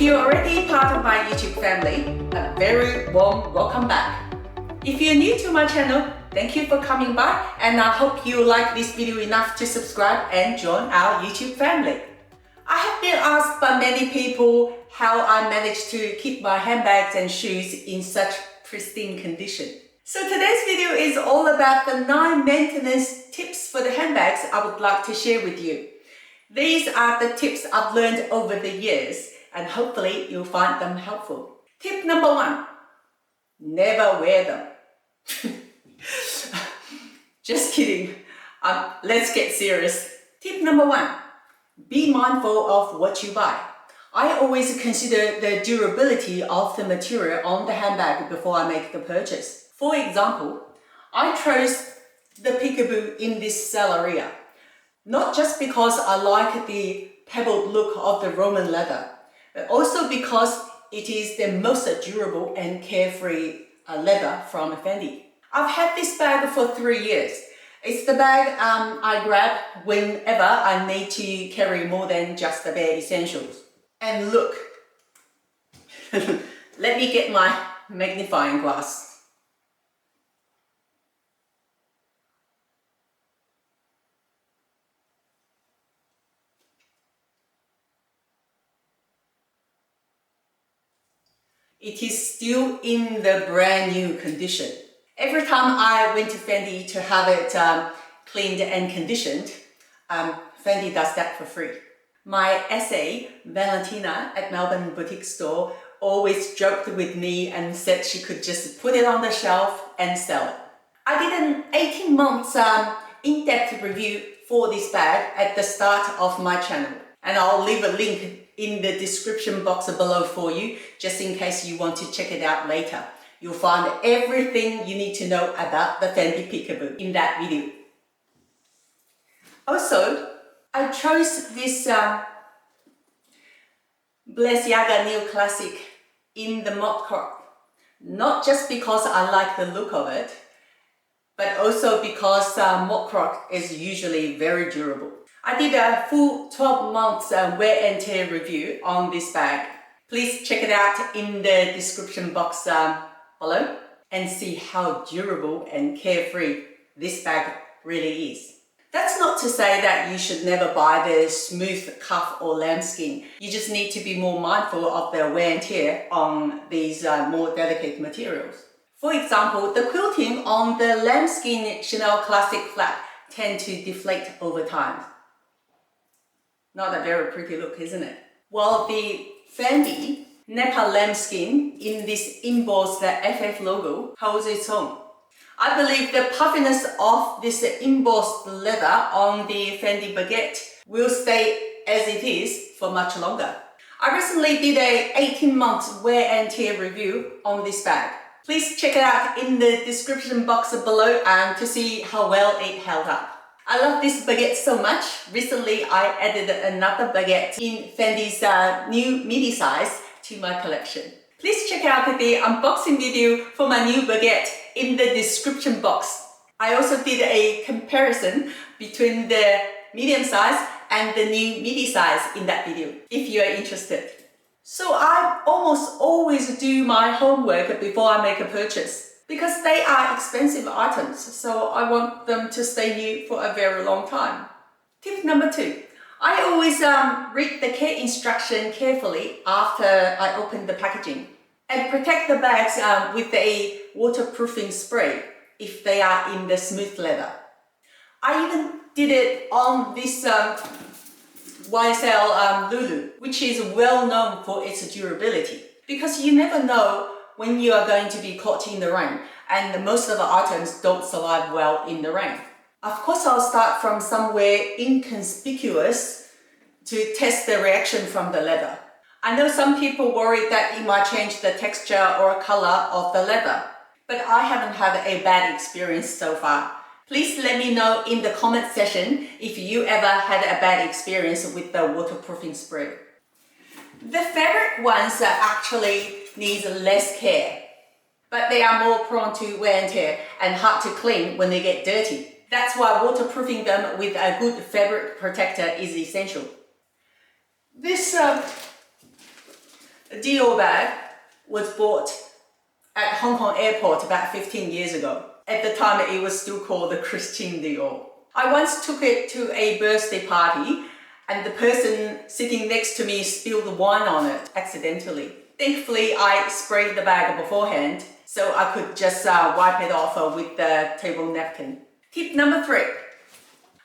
If you're already part of my YouTube family, a very warm welcome back. If you're new to my channel, thank you for coming by, and I hope you like this video enough to subscribe and join our YouTube family. I have been asked by many people how I managed to keep my handbags and shoes in such pristine condition. So today's video is all about the 9 maintenance tips for the handbags I would like to share with you. These are the tips I've learned over the years, and hopefully you'll find them helpful. Tip number 1, never wear them. Just kidding. Let's get serious. Tip number 1, be mindful of what you buy. I always consider the durability of the material on the handbag before I make the purchase. For example, I chose the Peekaboo in this Selleria, not just because I like the pebbled look of the Roman leather, but also because it is the most durable and carefree leather from Fendi. I've had this bag for 3 years. It's the bag I grab whenever I need to carry more than just the bare essentials. And look, let me get my magnifying glass. It is still in the brand new condition. Every time I went to Fendi to have it cleaned and conditioned, Fendi does that for free. My SA, Valentina, at Melbourne Boutique Store, always joked with me and said she could just put it on the shelf and sell it. I did an 18 months in-depth review for this bag at the start of my channel, and I'll leave a link in the description box below for you, just in case you want to check it out later. You'll find everything you need to know about the Fendi Peekaboo in that video. Also, I chose this Balenciaga Neo Classic in the Mott Croc, not just because I like the look of it, but also because Mott Croc is usually very durable. I did a full 12 months wear and tear review on this bag. Please check it out in the description box below and see how durable and carefree this bag really is. That's not to say that you should never buy the smooth cuff or lambskin. You just need to be more mindful of the wear and tear on these more delicate materials. For example, the quilting on the lambskin Chanel Classic flap tend to deflate over time. Not a very pretty look, isn't it? While the Fendi Nepal lambskin in this embossed FF logo holds its own. I believe the puffiness of this embossed leather on the Fendi baguette will stay as it is for much longer. I recently did a 18 months wear and tear review on this bag. Please check it out in the description box below to see how well it held up. I love this baguette so much. Recently, I added another baguette in Fendi's new midi size to my collection. Please check out the unboxing video for my new baguette in the description box. I also did a comparison between the medium size and the new midi size in that video, if you are interested. So I almost always do my homework before I make a purchase, because they are expensive items, so I want them to stay new for a very long time. Tip number 2, I always read the care instruction carefully after I open the packaging and protect the bags with a waterproofing spray if they are in the smooth leather. I even did it on this YSL Lulu, which is well known for its durability, because you never know when you are going to be caught in the rain, and most of the items don't survive well in the rain. Of course, I'll start from somewhere inconspicuous to test the reaction from the leather. I know some people worry that it might change the texture or color of the leather, but I haven't had a bad experience so far. Please let me know in the comment section if you ever had a bad experience with the waterproofing spray. The fabric ones actually need less care, but they are more prone to wear and tear and hard to clean when they get dirty. That's why waterproofing them with a good fabric protector is essential. This A Dior bag was bought at Hong Kong airport about 15 years ago. At the time, it was still called the Christian Dior. I once took it to a birthday party and the person sitting next to me spilled the wine on it accidentally. Thankfully, I sprayed the bag beforehand so I could just wipe it off with the table napkin. Tip number 3.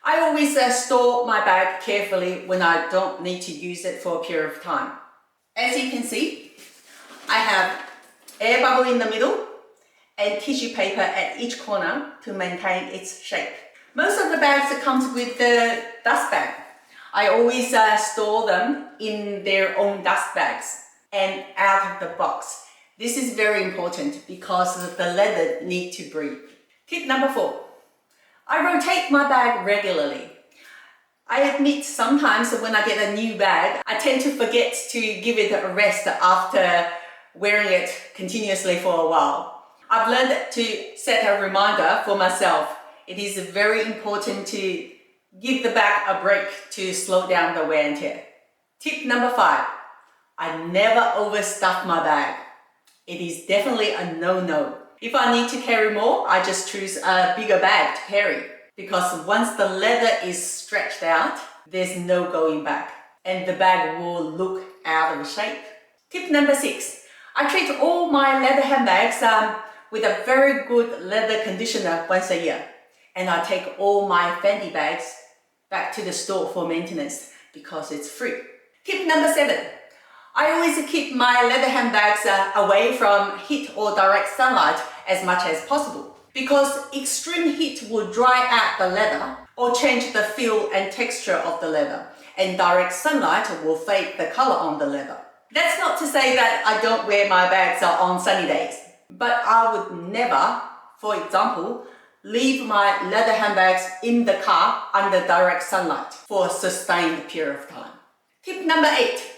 I always store my bag carefully when I don't need to use it for a period of time. As you can see, I have air bubble in the middle and tissue paper at each corner to maintain its shape. Most of the bags that comes with the dust bag. I always store them in their own dust bags and out of the box. This is very important because the leather needs to breathe. Tip number 4. I rotate my bag regularly. I admit sometimes when I get a new bag, I tend to forget to give it a rest after wearing it continuously for a while. I've learned to set a reminder for myself. It is very important to give the bag a break to slow down the wear and tear. Tip number 5. I never overstuff my bag. It is definitely a no-no. If I need to carry more, I just choose a bigger bag to carry. Because once the leather is stretched out, there's no going back. And the bag will look out of shape. Tip number 6. I treat all my leather handbags with a very good leather conditioner once a year. And I take all my Fendi bags back to the store for maintenance because it's free. Tip number 7. I always keep my leather handbags away from heat or direct sunlight as much as possible because extreme heat will dry out the leather or change the feel and texture of the leather, and direct sunlight will fade the color on the leather. That's not to say that I don't wear my bags on sunny days, but I would never, for example, leave my leather handbags in the car under direct sunlight for a sustained period of time. Tip number 8.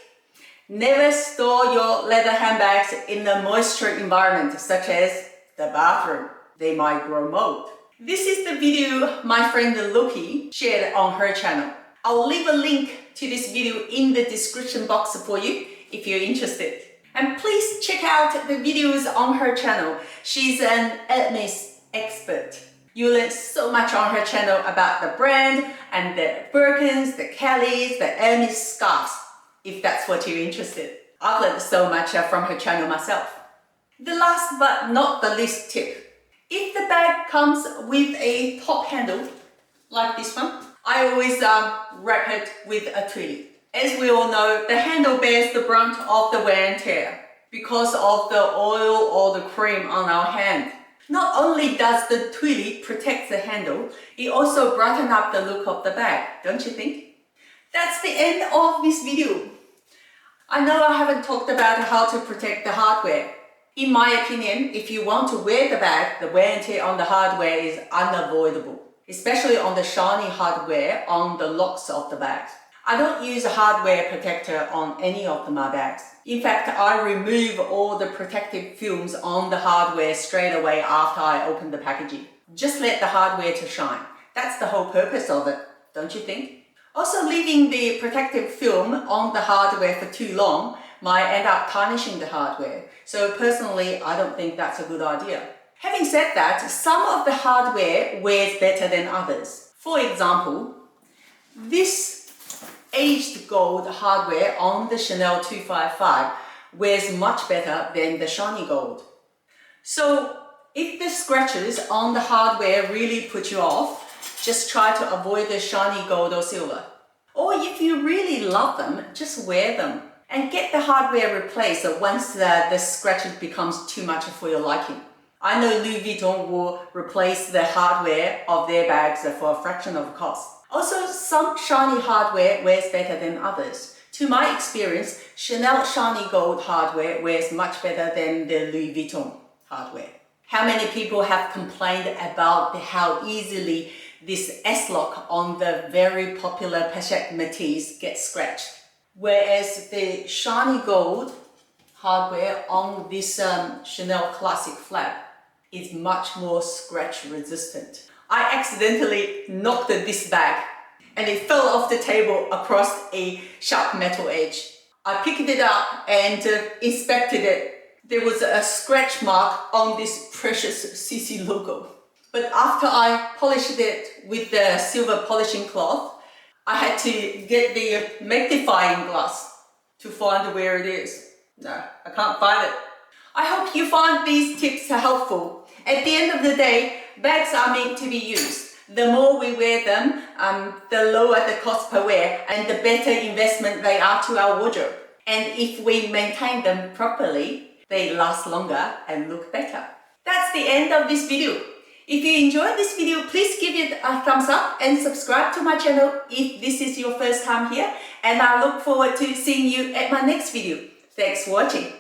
Never store your leather handbags in a moisture environment such as the bathroom. They might grow mold. This is the video my friend Loki shared on her channel. I'll leave a link to this video in the description box for you if you're interested. And please check out the videos on her channel. She's an Hermes expert. You learn so much on her channel about the brand and the Birkins, the Kellys, the Hermes scarves, if that's what you're interested. I've learned so much from her channel myself. The last but not the least tip. If the bag comes with a top handle, like this one, I always wrap it with a twilly. As we all know, the handle bears the brunt of the wear and tear because of the oil or the cream on our hand. Not only does the twilly protect the handle, it also brightens up the look of the bag, don't you think? That's the end of this video. I know I haven't talked about how to protect the hardware. In my opinion, if you want to wear the bag, the wear and tear on the hardware is unavoidable, especially on the shiny hardware on the locks of the bags. I don't use a hardware protector on any of my bags. In fact, I remove all the protective films on the hardware straight away after I open the packaging. Just let the hardware to shine. That's the whole purpose of it, don't you think? Also, leaving the protective film on the hardware for too long might end up tarnishing the hardware. So personally, I don't think that's a good idea. Having said that, some of the hardware wears better than others. For example, this aged gold hardware on the Chanel 255 wears much better than the shiny gold. So if the scratches on the hardware really put you off, just try to avoid the shiny gold or silver. Or if you really love them, just wear them and get the hardware replaced once the scratches becomes too much for your liking. I know Louis Vuitton will replace the hardware of their bags for a fraction of the cost. Also, some shiny hardware wears better than others. To my experience, Chanel shiny gold hardware wears much better than the Louis Vuitton hardware. How many people have complained about how easily this S-lock on the very popular Patek Métis gets scratched? Whereas the shiny gold hardware on this Chanel Classic flap is much more scratch resistant. I accidentally knocked this bag and it fell off the table across a sharp metal edge. I picked it up and inspected it. There was a scratch mark on this precious CC logo. But after I polished it with the silver polishing cloth, I had to get the magnifying glass to find where it is. No, I can't find it. I hope you find these tips helpful. At the end of the day, bags are meant to be used. The more we wear them, the lower the cost per wear and the better investment they are to our wardrobe. And if we maintain them properly, they last longer and look better. That's the end of this video. If you enjoyed this video, please give it a thumbs up and subscribe to my channel if this is your first time here. And I look forward to seeing you at my next video. Thanks for watching.